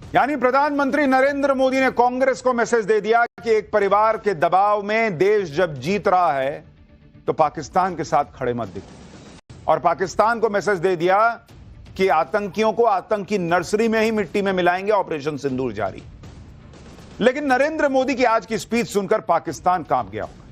यानी प्रधानमंत्री नरेंद्र मोदी ने कांग्रेस को मैसेज दे दिया कि एक परिवार के दबाव में देश जब जीत रहा है तो पाकिस्तान के साथ खड़े मत दिखो। और पाकिस्तान को मैसेज दे दिया कि आतंकियों को आतंकी नर्सरी में ही मिट्टी में मिलाएंगे, ऑपरेशन सिंदूर जारी। लेकिन नरेंद्र मोदी की आज की स्पीच सुनकर पाकिस्तान कांप गया होगा।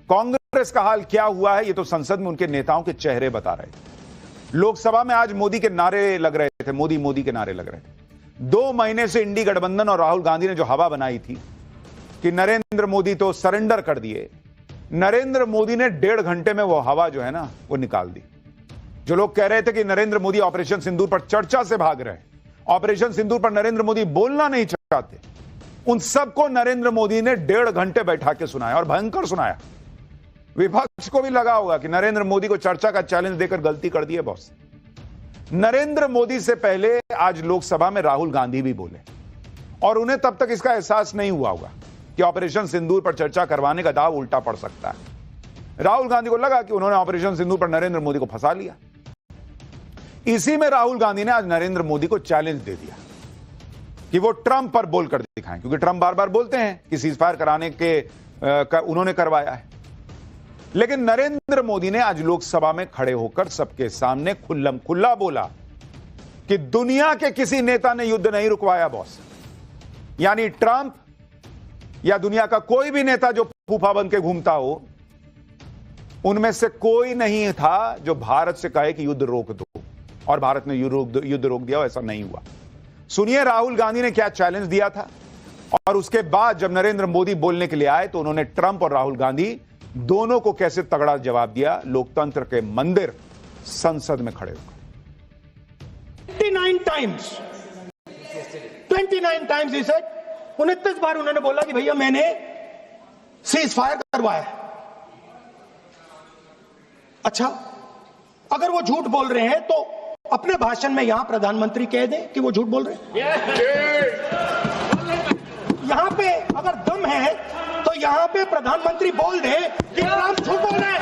कांग्रेस का हाल क्या हुआ है, यह तो संसद में उनके नेताओं के चेहरे बता रहे थे। लोकसभा में आज मोदी के नारे लग रहे थे, मोदी मोदी के नारे लग रहे थे। 2 महीने से इंडी गठबंधन और राहुल गांधी ने जो हवा बनाई थी कि नरेंद्र मोदी तो सरेंडर कर दिए, नरेंद्र मोदी ने 1.5 घंटे में वो हवा जो है ना वो निकाल दी। जो लोग कह रहे थे कि नरेंद्र मोदी ऑपरेशन सिंदूर पर चर्चा से भाग रहे हैं, ऑपरेशन सिंदूर पर नरेंद्र मोदी बोलना नहीं चाहते, उन सबको नरेंद्र मोदी ने 1.5 घंटे बैठा के सुनाया और भयंकर सुनाया। विपक्ष को भी लगा होगा कि नरेंद्र मोदी को चर्चा का चैलेंज देकर गलती कर दी है बॉस। नरेंद्र मोदी से पहले आज लोकसभा में राहुल गांधी भी बोले और उन्हें तब तक इसका एहसास नहीं हुआ होगा कि ऑपरेशन सिंदूर पर चर्चा करवाने का दाव उल्टा पड़ सकता है। राहुल गांधी को लगा कि उन्होंने ऑपरेशन सिंदूर पर नरेंद्र मोदी को फंसा लिया। इसी में राहुल गांधी ने आज नरेंद्र मोदी को चैलेंज दे दिया कि वो ट्रंप पर बोलकर दिखाएं, क्योंकि ट्रंप बार बार बोलते हैं कि सीजफायर कराने के उन्होंने करवाया है। लेकिन नरेंद्र मोदी ने आज लोकसभा में खड़े होकर सबके सामने खुल्लम खुल्ला बोला कि दुनिया के किसी नेता ने युद्ध नहीं रुकवाया बॉस। यानी ट्रंप या दुनिया का कोई भी नेता जो फूफा बन के घूमता हो, उनमें से कोई नहीं था जो भारत से कहे कि युद्ध रोक दो, और भारत ने युद्ध रोक दिया, ऐसा नहीं हुआ। सुनिए राहुल गांधी ने क्या चैलेंज दिया था, और उसके बाद जब नरेंद्र मोदी बोलने के लिए आए तो उन्होंने ट्रंप और राहुल गांधी दोनों को कैसे तगड़ा जवाब दिया लोकतंत्र के मंदिर संसद में खड़े होकर। 29 टाइम्स ही सेड, 29 बार उन्होंने बोला कि भैया मैंने सीज फायर करवाया। अच्छा, अगर वो झूठ बोल रहे हैं तो अपने भाषण में यहां प्रधानमंत्री कह दें कि वो झूठ बोल रहे हैं। यहां पे अगर दम है तो यहां पे प्रधानमंत्री बोल दे कि ट्रंप झूठ बोल रहे हैं।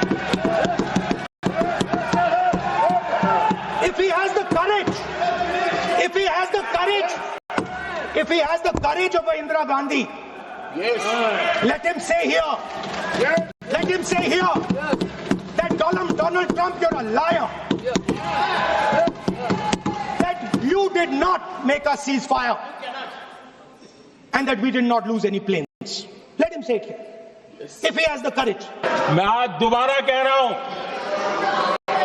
If he has the courage of Indira Gandhi, let him say here, that Donald Trump, you're a liar. That you did not make a ceasefire, and that we did not lose any planes. Let him say it here, if he has the courage. मैं आज दोबारा कह रहा हूं,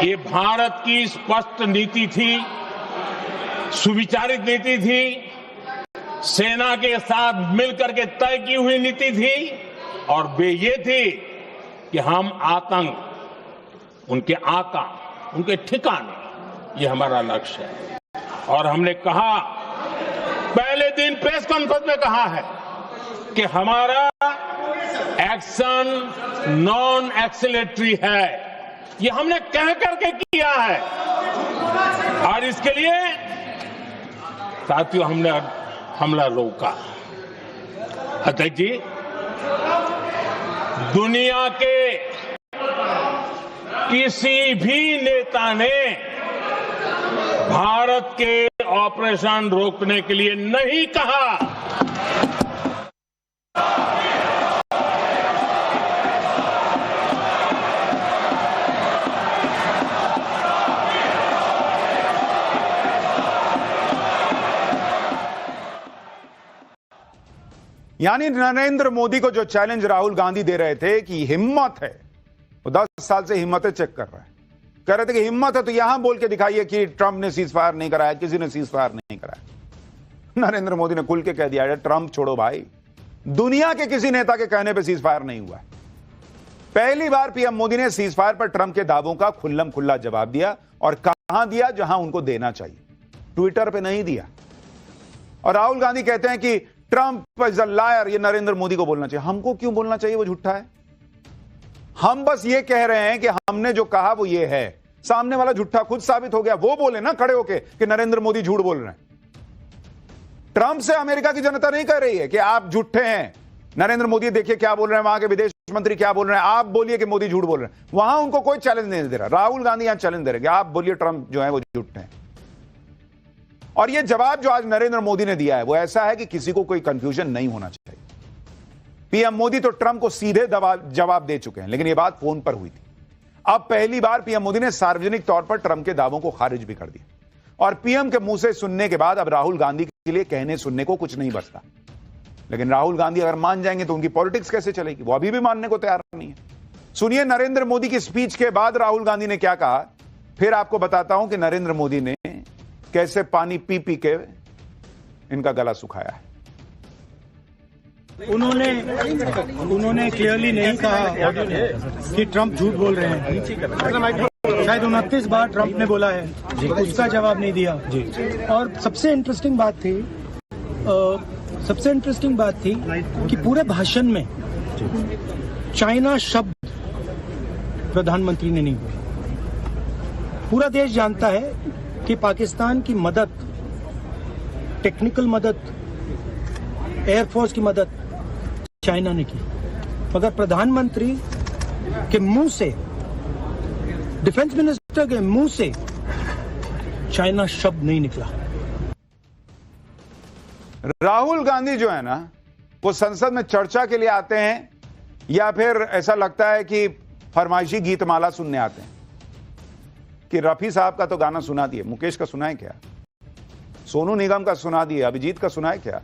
ये भारत की स्पष्ट नीति थी, सुविचारित नीति थी, सेना के साथ मिलकर के तय की हुई नीति थी, और वे ये थी कि हम आतंक, उनके आका, उनके ठिकाने, ये हमारा लक्ष्य है। और हमने कहा, पहले दिन प्रेस कॉन्फ्रेंस में कहा है कि हमारा एक्शन नॉन एक्सीलरेटरी है, ये हमने कह करके किया है। और इसके लिए साथियों हमने हमला रोका। अध्यक्ष जी, दुनिया के किसी भी नेता ने भारत के ऑपरेशन रोकने के लिए नहीं कहा। यानी नरेंद्र मोदी को जो चैलेंज राहुल गांधी दे रहे थे कि हिम्मत है, वो 10 साल से हिम्मतें चेक कर रहे हैं, कह रहे थे कि हिम्मत है तो यहां बोल के दिखाइए कि ट्रंप ने सीज फायर नहीं कराया, किसी ने सीज फायर नहीं कराया। नरेंद्र मोदी ने खुल के कह दिया, ट्रंप छोड़ो भाई, दुनिया के किसी नेता के कहने पर सीज फायर नहीं हुआ है। पहली बार पीएम मोदी ने सीज फायर पर ट्रंप के दावों का खुल्लम खुल्ला जवाब दिया, और कहां दिया? जहां उनको देना चाहिए, ट्विटर पर नहीं दिया। और राहुल गांधी कहते हैं कि ट्रंप इज अ लायर, ये नरेंद्र मोदी को बोलना चाहिए। हमको क्यों बोलना चाहिए? वो झूठा है। हम बस ये कह रहे हैं कि हमने जो कहा वो ये है। सामने वाला झूठा खुद साबित हो गया, वो बोले ना खड़े होके कि नरेंद्र मोदी झूठ बोल रहे हैं। ट्रंप से अमेरिका की जनता नहीं कह रही है कि आप झूठे हैं। नरेंद्र मोदी देखिए क्या बोल रहे हैं, वहां के विदेश मंत्री क्या बोल रहे हैं, आप बोलिए कि मोदी झूठ बोल रहे हैं। वहां उनको कोई चैलेंज नहीं दे रहा। राहुल गांधी यहां चैलेंज दे रहे हैं कि आप बोलिए ट्रंप जो है वो झूठे हैं। और यह जवाब जो आज नरेंद्र मोदी ने दिया है वो ऐसा है कि किसी को कोई कंफ्यूजन नहीं होना चाहिए। पीएम मोदी तो ट्रंप को सीधे जवाब दे चुके हैं, लेकिन यह बात फोन पर हुई थी। अब पहली बार पीएम मोदी ने सार्वजनिक तौर पर ट्रंप के दावों को खारिज भी कर दिया। और पीएम के मुंह से सुनने के बाद अब राहुल गांधी के लिए कहने सुनने को कुछ नहीं बचता। लेकिन राहुल गांधी अगर मान जाएंगे तो उनकी पॉलिटिक्स कैसे चलेगी? वो अभी भी मानने को तैयार नहीं है। सुनिए नरेंद्र मोदी की स्पीच के बाद राहुल गांधी ने क्या कहा, फिर आपको बताता हूं कि नरेंद्र मोदी ने कैसे पानी पी पी के इनका गला सुखाया है। उन्होंने क्लियरली नहीं कहा कि ट्रंप झूठ बोल रहे हैं। शायद 29 बार ट्रंप ने बोला है, उसका जवाब नहीं दिया। और सबसे इंटरेस्टिंग बात थी कि पूरे भाषण में चाइना शब्द प्रधानमंत्री ने नहीं बोला। पूरा देश जानता है कि पाकिस्तान की मदद, टेक्निकल मदद, एयरफोर्स की मदद चाइना ने की, मगर प्रधानमंत्री के मुंह से, डिफेंस मिनिस्टर के मुंह से चाइना शब्द नहीं निकला। राहुल गांधी जो है ना, वो संसद में चर्चा के लिए आते हैं या फिर ऐसा लगता है कि फरमाइशी गीतमाला सुनने आते हैं कि रफी साहब का तो गाना सुना दिए, मुकेश का सुना है क्या, सोनू निगम का सुना दिए, अभिजीत का सुना है क्या?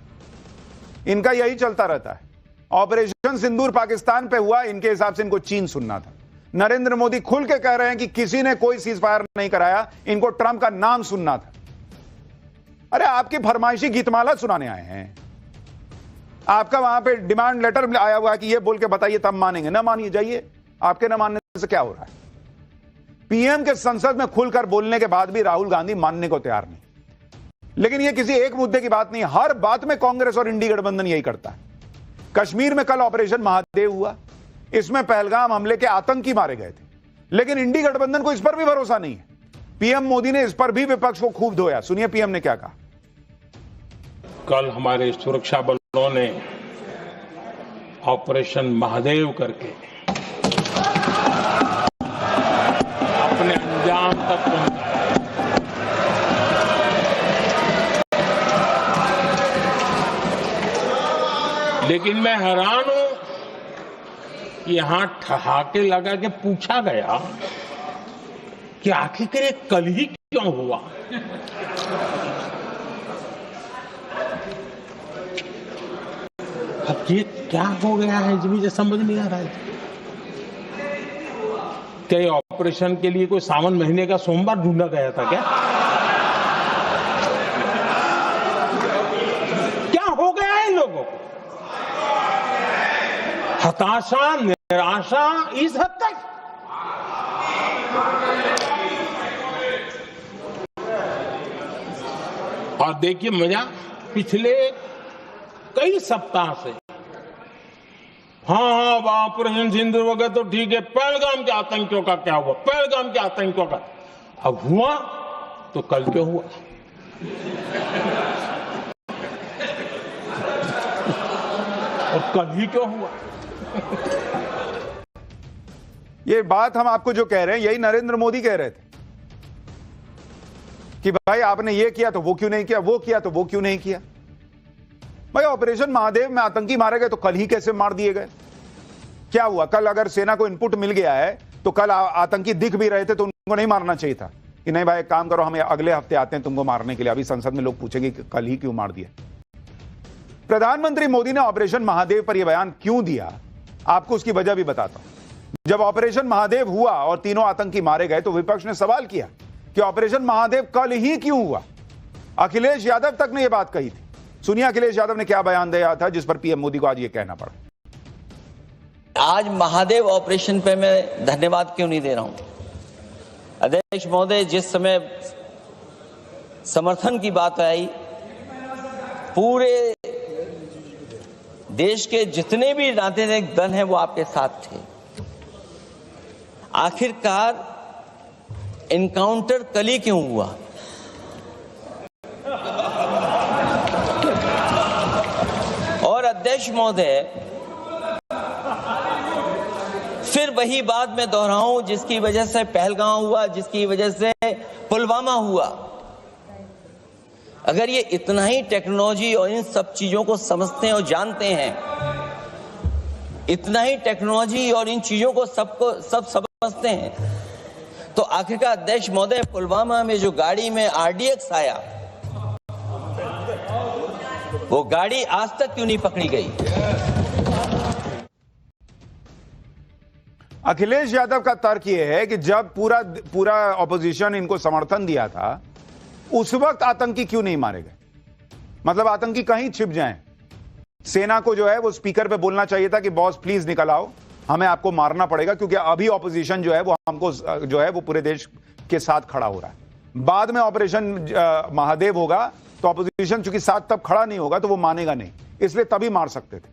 इनका यही चलता रहता है। ऑपरेशन सिंदूर पाकिस्तान पे हुआ, इनके हिसाब से इनको चीन सुनना था। नरेंद्र मोदी खुल के कह रहे हैं कि किसी ने कोई सीज फायर नहीं कराया, इनको ट्रंप का नाम सुनना था। अरे आपकी फरमाइशी गीतमाला सुनाने आए हैं। आपका वहां पे डिमांड लेटर आया हुआ है कि ये बोल के बताइए तब मानेंगे। ना मानिए, जाइए। आपके ना मानने से क्या हो रहा है? पीएम के संसद में खुलकर बोलने के बाद भी राहुल गांधी मानने को तैयार नहीं। लेकिन ये किसी एक मुद्दे की बात नहीं, हर बात में कांग्रेस और इंडी गठबंधन यही करता है। कश्मीर में कल ऑपरेशन महादेव हुआ, इसमें पहलगाम हमले के आतंकी मारे गए थे, लेकिन इंडी गठबंधन को इस पर भी भरोसा नहीं है। पीएम मोदी ने इस पर भी विपक्ष को खूब धोया। सुनिए पीएम ने क्या कहा। कल हमारे सुरक्षा बलों ने ऑपरेशन महादेव करके अपने अंजाम तक पहुंचाया। लेकिन मैं हैरान हूं कि यहां ठहाके लगा के पूछा गया कि आखिर ये कल ही क्यों हुआ। अब ये क्या हो गया है मुझे समझ नहीं आ रहा है। क्या ऑपरेशन के लिए कोई सावन महीने का सोमवार ढूंढा गया था क्या? क्या हो गया है इन लोगों को? हताशा, निराशा इस हद तक। और देखिए मजा, पिछले कई सप्ताह से हाँ ऑपरेशन सिंदूर हो गया तो ठीक है, पहलगाम के आतंकियों का क्या हुआ, पहलगाम के आतंकियों का अब हुआ तो कल क्यों हुआ? और कल ही क्यों हुआ? ये बात हम आपको जो कह रहे हैं यही नरेंद्र मोदी कह रहे थे कि भाई आपने ये किया तो वो क्यों नहीं किया, वो किया तो वो क्यों नहीं किया। भाई ऑपरेशन महादेव में आतंकी मारे गए तो कल ही कैसे मार दिए गए? क्या हुआ? कल अगर सेना को इनपुट मिल गया है तो कल आतंकी दिख भी रहे थे तो उनको नहीं मारना चाहिए था कि नहीं भाई एक काम करो, हम अगले हफ्ते आते हैं तुमको मारने के लिए। अभी संसद में लोग पूछेंगे कि कल ही क्यों मार दिया। प्रधानमंत्री मोदी ने ऑपरेशन महादेव पर यह बयान क्यों दिया, आपको उसकी वजह भी बताता हूं। जब ऑपरेशन महादेव हुआ और तीनों आतंकी मारे गए तो विपक्ष ने सवाल किया कि ऑपरेशन महादेव कल ही क्यों हुआ। अखिलेश यादव तक ने यह बात कही थी। सुनिए अखिलेश यादव ने क्या बयान दिया था जिस पर पीएम मोदी को आज यह कहना पड़ा। आज महादेव ऑपरेशन पे मैं धन्यवाद क्यों नहीं दे रहा हूं? अध्यक्ष महोदय, जिस समय समर्थन की बात आई, पूरे देश के जितने भी राजनीतिक दल हैं वो आपके साथ थे। आखिरकार इनकाउंटर कल ही क्यों हुआ? और अध्यक्ष महोदय, फिर वही बात मैं दोहराऊं जिसकी वजह से पहलगाम हुआ, जिसकी वजह से पुलवामा हुआ। अगर ये इतना ही टेक्नोलॉजी और इन सब चीजों को समझते हैं और जानते हैं, इतना ही टेक्नोलॉजी और इन चीजों को सब समझते हैं, तो आखिरकार अध्यक्ष महोदय पुलवामा में जो गाड़ी में RDX आया, वो गाड़ी आज तक क्यों नहीं पकड़ी गई? अखिलेश यादव का तर्क यह है कि जब पूरा ऑपोजिशन इनको समर्थन दिया था, उस वक्त आतंकी क्यों नहीं मारे गए? मतलब आतंकी कहीं छिप जाएं। सेना को जो है वो स्पीकर पे बोलना चाहिए था कि बॉस प्लीज निकल आओ, हमें आपको मारना पड़ेगा, क्योंकि अभी ऑपोजिशन जो है वो हमको जो है वो पूरे देश के साथ खड़ा हो रहा है। बाद में ऑपरेशन महादेव होगा तो ऑपोजिशन चूंकि साथ तब खड़ा नहीं होगा तो वो मानेगा नहीं, इसलिए तभी मार सकते थे।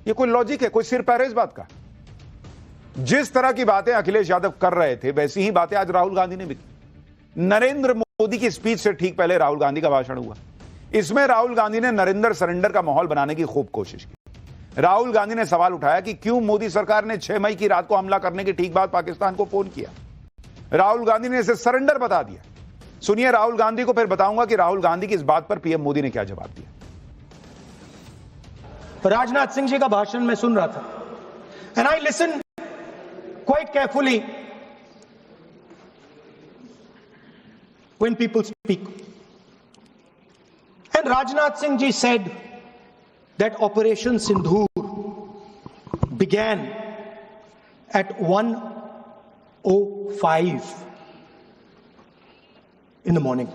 ये कोई लॉजिक है? कोई सिर पैर है इस बात का? जिस तरह की बातें अखिलेश यादव कर रहे थे वैसी ही बातें आज राहुल गांधी ने भी की। नरेंद्र मोदी की स्पीच से ठीक पहले राहुल गांधी का भाषण हुआ। इसमें राहुल गांधी ने नरेंद्र सरेंडर का माहौल बनाने की खूब कोशिश की। राहुल गांधी ने सवाल उठाया कि क्यों मोदी सरकार ने 6 मई की रात को हमला करने के ठीक बाद पाकिस्तान को फोन किया। राहुल गांधी ने इसे सरेंडर बता दिया। सुनिए राहुल गांधी को, फिर बताऊंगा कि राहुल गांधी की इस बात पर पीएम मोदी ने क्या जवाब दिया। राजनाथ सिंह जी का भाषण मैं सुन रहा था, and I listen quite carefully when people speak. And Rajnath Singh ji said that Operation Sindhur began at 1:05 in the morning.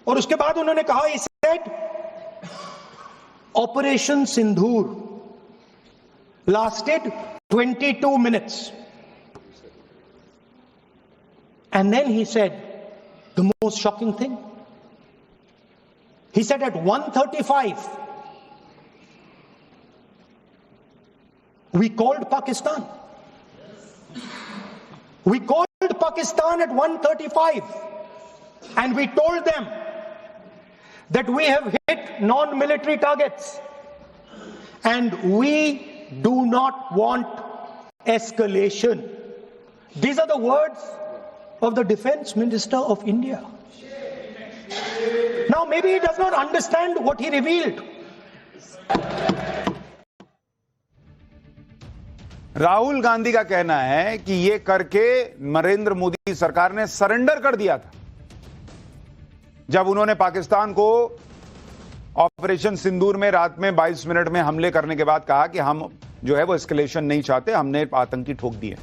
और उसके बाद उन्होंने कहा, he said Operation Sindhur lasted 22 minutes. And then he said the most shocking thing. He said at 1:35 we called Pakistan. We called Pakistan at 1:35 and we told them that we have hit non-military targets and we do not want escalation. These are the words of the Defense Minister of India. Now maybe he does not understand what he revealed. Rahul Gandhi का कहना है कि यह करके नरेंद्र मोदी सरकार ने surrender कर दिया था। जब उन्होंने पाकिस्तान को ऑपरेशन सिंदूर में रात में 22 मिनट में हमले करने के बाद कहा कि हम जो है वो एस्केलेशन नहीं चाहते, हमने आतंकी ठोक दिए।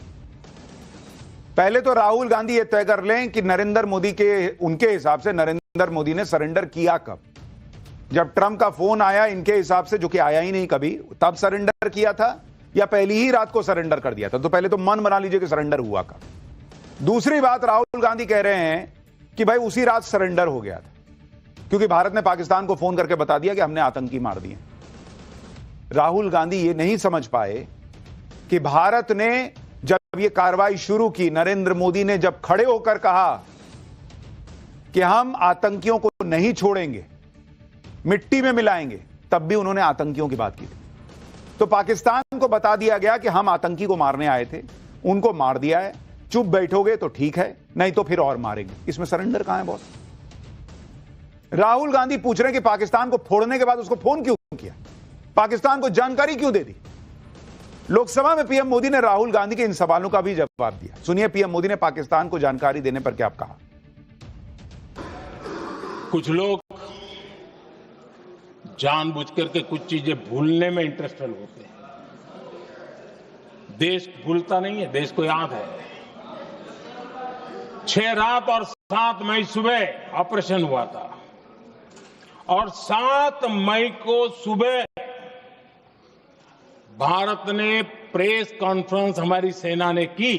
पहले तो राहुल गांधी ये तय कर लें कि नरेंद्र मोदी के, उनके हिसाब से नरेंद्र मोदी ने सरेंडर किया कब? जब ट्रंप का फोन आया इनके हिसाब से, जो कि आया ही नहीं कभी, तब सरेंडर किया था या पहली ही रात को सरेंडर कर दिया था? तो पहले तो मन बना लीजिए कि सरेंडर हुआ कब। दूसरी बात, राहुल गांधी कह रहे हैं कि भाई उसी रात सरेंडर हो गया था क्योंकि भारत ने पाकिस्तान को फोन करके बता दिया कि हमने आतंकी मार दिए। राहुल गांधी ये नहीं समझ पाए कि भारत ने जब ये कार्रवाई शुरू की, नरेंद्र मोदी ने जब खड़े होकर कहा कि हम आतंकियों को नहीं छोड़ेंगे, मिट्टी में मिलाएंगे, तब भी उन्होंने आतंकियों की बात की थी। तो पाकिस्तान को बता दिया गया कि हम आतंकी को मारने आए थे, उनको मार दिया है, चुप बैठोगे तो ठीक है, नहीं तो फिर और मारेंगे। इसमें सरेंडर कहां है बॉस? राहुल गांधी पूछ रहे हैं कि पाकिस्तान को फोड़ने के बाद उसको फोन क्यों किया, पाकिस्तान को जानकारी क्यों दे दी? लोकसभा में पीएम मोदी ने राहुल गांधी के इन सवालों का भी जवाब दिया। सुनिए पीएम मोदी ने पाकिस्तान को जानकारी देने पर क्या कहा। कुछ लोग जानबूझकर के कुछ चीजें भूलने में इंटरेस्टेड होते हैं। देश भूलता नहीं है, देश को याद है। 6 रात और 7 मई सुबह ऑपरेशन हुआ था और 7 मई को सुबह भारत ने प्रेस कॉन्फ्रेंस हमारी सेना ने की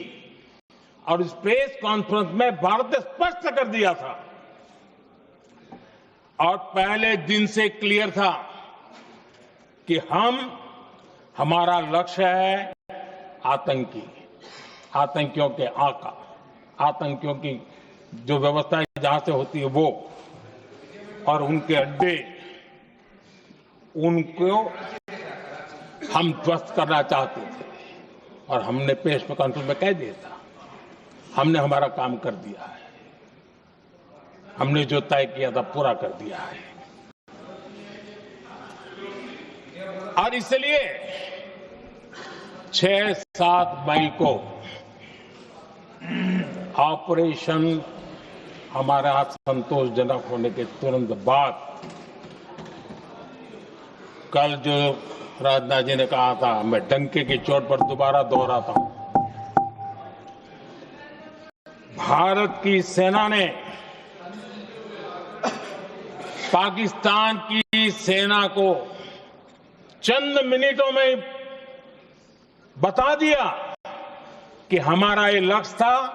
और इस प्रेस कॉन्फ्रेंस में भारत ने स्पष्ट कर दिया था और पहले दिन से क्लियर था कि हमारा लक्ष्य है आतंकी, आतंकियों के आका, आतंकियों की जो व्यवस्था जहां से होती है वो, और उनके अड्डे, उनको हम ध्वस्त करना चाहते थे और हमने प्रेस कॉन्फ्रेंस में कह दिया था, हमने हमारा काम कर दिया है। हमने जो तय किया था पूरा कर दिया है। और इसलिए 6-7 मई को ऑपरेशन हमारा संतोषजनक होने के तुरंत बाद कल जो राजनाथ जी ने कहा था, मैं डंके की चोट पर दोबारा दोहराता हूं, भारत की सेना ने पाकिस्तान की सेना को चंद मिनटों में बता दिया कि हमारा ये लक्ष्य था,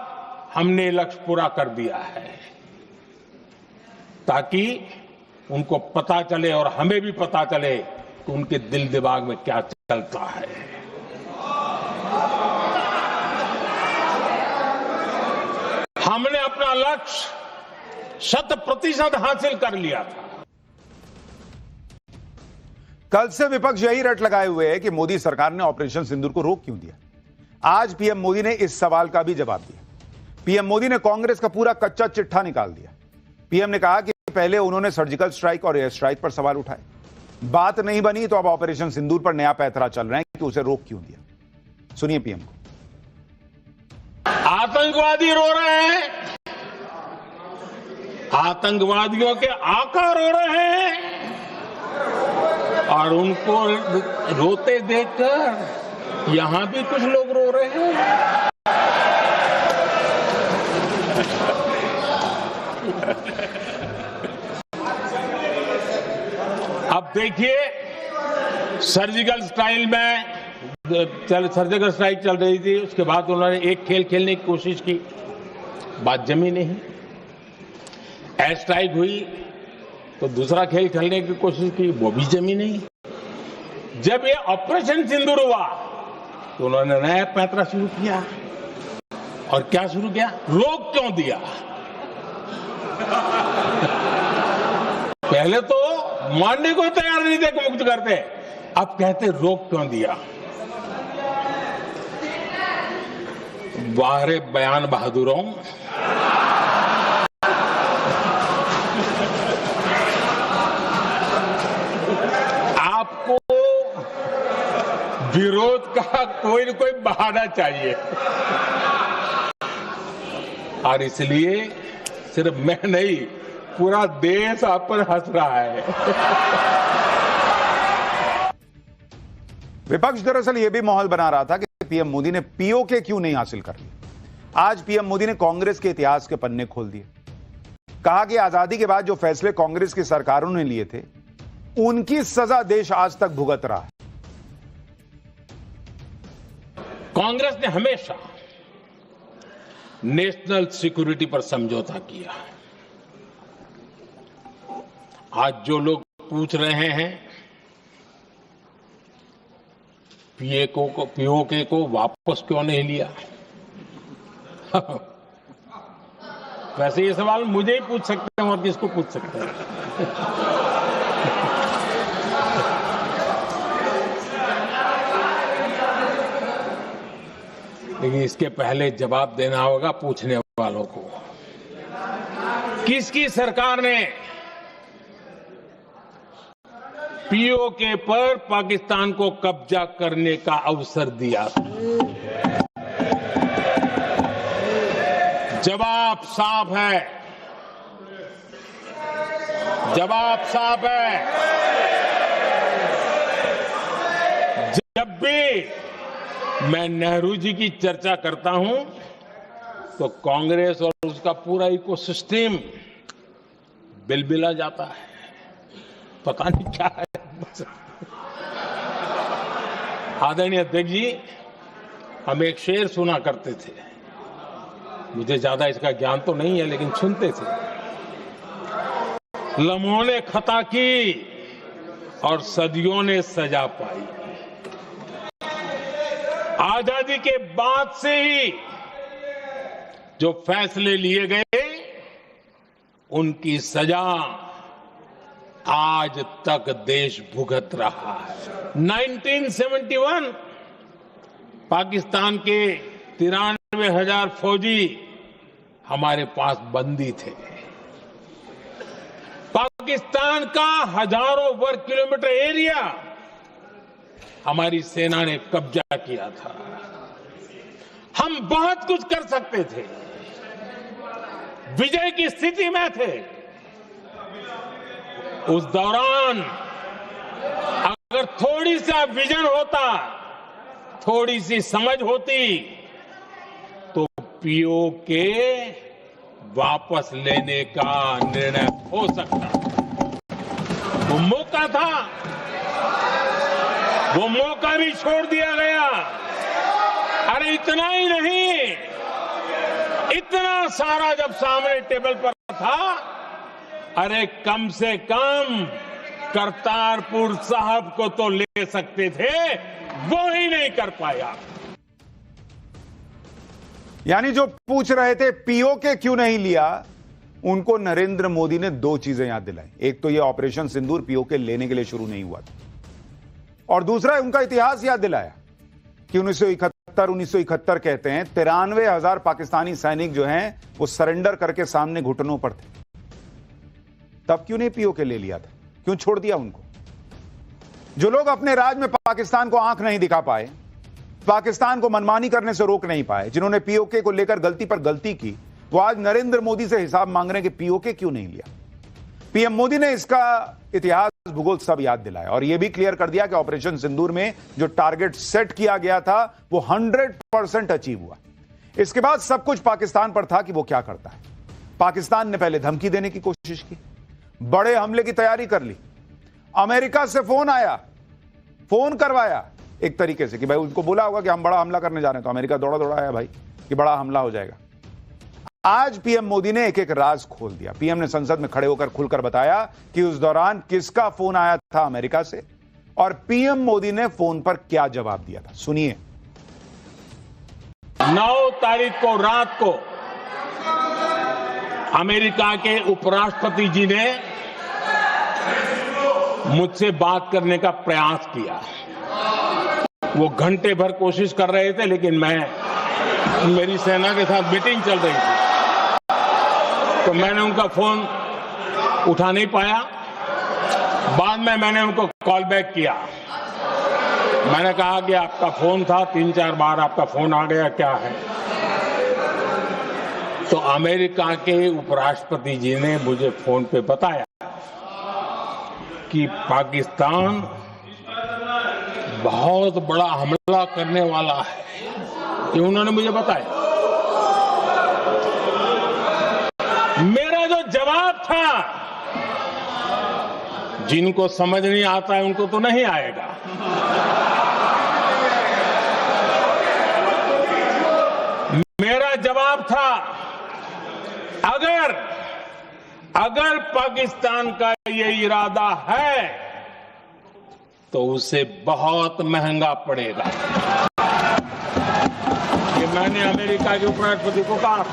हमने लक्ष्य पूरा कर दिया है, ताकि उनको पता चले और हमें भी पता चले कि उनके दिल दिमाग में क्या चलता है। हमने अपना लक्ष्य 100% हासिल कर लिया था। कल से विपक्ष यही रट लगाए हुए है कि मोदी सरकार ने ऑपरेशन सिंदूर को रोक क्यों दिया। आज पीएम मोदी ने इस सवाल का भी जवाब दिया। पीएम मोदी ने कांग्रेस का पूरा कच्चा चिट्ठा निकाल दिया। पीएम ने कहा कि पहले उन्होंने सर्जिकल स्ट्राइक और एयर स्ट्राइक पर सवाल उठाए, बात नहीं बनी तो अब ऑपरेशन सिंदूर पर नया पैंतरा चल रहे हैं कि उसे रोक क्यों दिया। सुनिए पीएम को। आतंकवादी रो रहे हैं, आतंकवादियों के आका रो रहे हैं, और उनको रोते देखकर यहां भी कुछ लोग रो रहे हैं। अब देखिए, सर्जिकल स्ट्राइक चल रही थी, उसके बाद उन्होंने एक खेल खेलने की कोशिश की, बात जमी नहीं। एयर स्ट्राइक हुई तो दूसरा खेल खेलने की कोशिश की, वो भी जमी नहीं। जब ये ऑपरेशन सिंदूर हुआ तो उन्होंने नया पैंतरा शुरू किया। और क्या शुरू किया? रोक क्यों दिया? पहले तो मानने को तैयार नहीं थे कि मुक्त करते, अब कहते रोक क्यों दिया। वाह रे बयान बहादुरों, आपको विरोध का कोई न कोई बहाना चाहिए, और इसलिए सिर्फ मैं नहीं, पूरा देश आप पर हंस रहा है। विपक्ष दरअसल यह भी माहौल बना रहा था कि पीएम मोदी ने पीओके क्यों नहीं हासिल कर ली। आज पीएम मोदी ने कांग्रेस के इतिहास के पन्ने खोल दिए। कहा कि आजादी के बाद जो फैसले कांग्रेस की सरकारों ने लिए थे, उनकी सजा देश आज तक भुगत रहा है। कांग्रेस ने हमेशा नेशनल सिक्योरिटी पर समझौता किया। आज जो लोग पूछ रहे हैं पीओके को वापस क्यों नहीं लिया, वैसे ये सवाल मुझे ही पूछ सकते हैं और किसको पूछ सकते हैं। लेकिन इसके पहले जवाब देना होगा पूछने वालों को। किसकी सरकार ने पीओके पर पाकिस्तान को कब्जा करने का अवसर दिया था? जवाब साफ है, जवाब साफ है। जब भी मैं नेहरू जी की चर्चा करता हूं तो कांग्रेस और उसका पूरा इकोसिस्टम बिलबिला जाता है, पता नहीं क्या है। आदरणीय अध्यक्ष जी, हम एक शेर सुना करते थे, मुझे ज्यादा इसका ज्ञान तो नहीं है लेकिन सुनते थे। लम्हों ने खता की और सदियों ने सजा पाई। आजादी के बाद से ही जो फैसले लिए गए, उनकी सजा आज तक देश भुगत रहा है। 1971 पाकिस्तान के 93,000 फौजी हमारे पास बंदी थे। पाकिस्तान का हजारों वर्ग किलोमीटर एरिया हमारी सेना ने कब्जा किया था। हम बहुत कुछ कर सकते थे, विजय की स्थिति में थे। उस दौरान अगर थोड़ी सा विजन होता, थोड़ी सी समझ होती, तो पीओके वापस लेने का निर्णय हो सकता। वो मौका था, वो मौका भी छोड़ दिया गया। अरे इतना ही नहीं, इतना सारा जब सामने टेबल पर था, अरे कम से कम करतारपुर साहब को तो ले सकते थे, वो ही नहीं कर पाया। यानी जो पूछ रहे थे पीओके क्यों नहीं लिया, उनको नरेंद्र मोदी ने दो चीजें याद दिलाई। एक तो ये ऑपरेशन सिंदूर पीओके लेने के लिए शुरू नहीं हुआ था, और दूसरा उनका इतिहास याद दिलाया कि 1971 कहते हैं 93,000 पाकिस्तानी सैनिक जो हैं वो सरेंडर करके सामने घुटनों पर थे। तब क्यों नहीं पीओके ले लिया था, क्यों छोड़ दिया उनको? जो लोग अपने राज में पाकिस्तान को आंख नहीं दिखा पाए, पाकिस्तान को मनमानी करने से रोक नहीं पाए, जिन्होंने पीओके को लेकर गलती पर गलती की, वो आज नरेंद्र मोदी से हिसाब मांग रहे हैं कि पीओके क्यों नहीं लिया। पीएम मोदी ने इसका इतिहास भूगोल सब याद दिलाया और यह भी क्लियर कर दिया कि ऑपरेशन सिंदूर में जो टारगेट सेट किया गया था वो 100% अचीव हुआ। इसके बाद सब कुछ पाकिस्तान पर था कि वो क्या करता है। पाकिस्तान ने पहले धमकी देने की कोशिश की, बड़े हमले की तैयारी कर ली, अमेरिका से फोन आया, फोन करवाया एक तरीके से कि भाई उनको बोला होगा कि हम बड़ा हमला करने जा रहे हैं, तो अमेरिका दौड़ा आया भाई कि बड़ा हमला हो जाएगा। आज पीएम मोदी ने एक एक राज खोल दिया। पीएम ने संसद में खड़े होकर खुलकर बताया कि उस दौरान किसका फोन आया था अमेरिका से और पीएम मोदी ने फोन पर क्या जवाब दिया था। सुनिए। 9 तारीख को रात को अमेरिका के उपराष्ट्रपति जी ने मुझसे बात करने का प्रयास किया। वो घंटे भर कोशिश कर रहे थे, लेकिन मेरी सेना के साथ मीटिंग चल रही थी, तो मैंने उनका फोन उठा नहीं पाया। बाद में मैंने उनको कॉल बैक किया। मैंने कहा कि आपका फोन था, 3-4 बार आपका फोन आ गया, क्या है? तो अमेरिका के उपराष्ट्रपति जी ने मुझे फोन पे बताया कि पाकिस्तान बहुत बड़ा हमला करने वाला है, ये उन्होंने मुझे बताया। मेरा जो जवाब था, जिनको समझ नहीं आता है उनको तो नहीं आएगा। मेरा जवाब था, अगर पाकिस्तान का ये इरादा है तो उसे बहुत महंगा पड़ेगा। ये मैंने अमेरिका के उपराष्ट्रपति को कहा।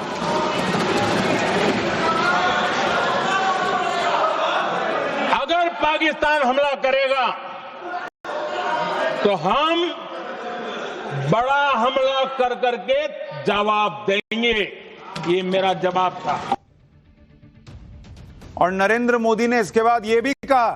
अगर पाकिस्तान हमला करेगा तो हम बड़ा हमला कर करके जवाब देंगे, ये मेरा जवाब था। और नरेंद्र मोदी ने इसके बाद यह भी कहा